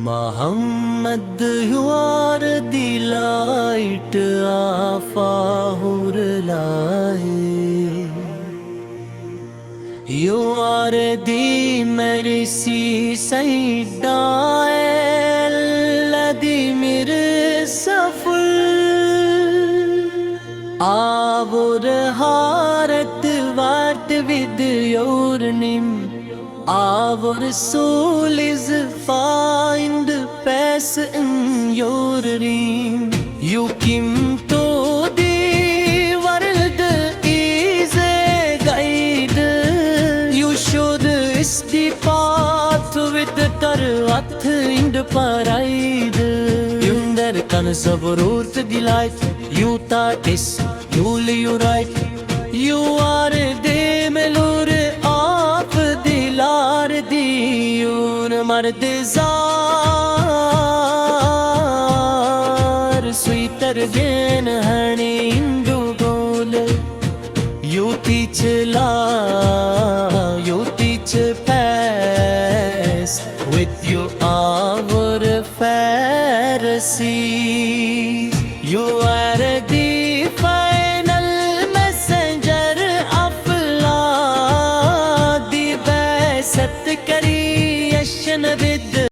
Muhammad, you are the light of our life. You are the mercy seat, the merciful. Our heart what with your name. Our soul is find peace in your name. You came to the world is a guide. You showed us the path with the tarwath in the pride. Under kan sabrut delight. You taught us, you live right. You are the melur of the lar diyun mardezar. Sweeter than honey in the gold. You teach love, you teach peace. With you our Pharisee. You are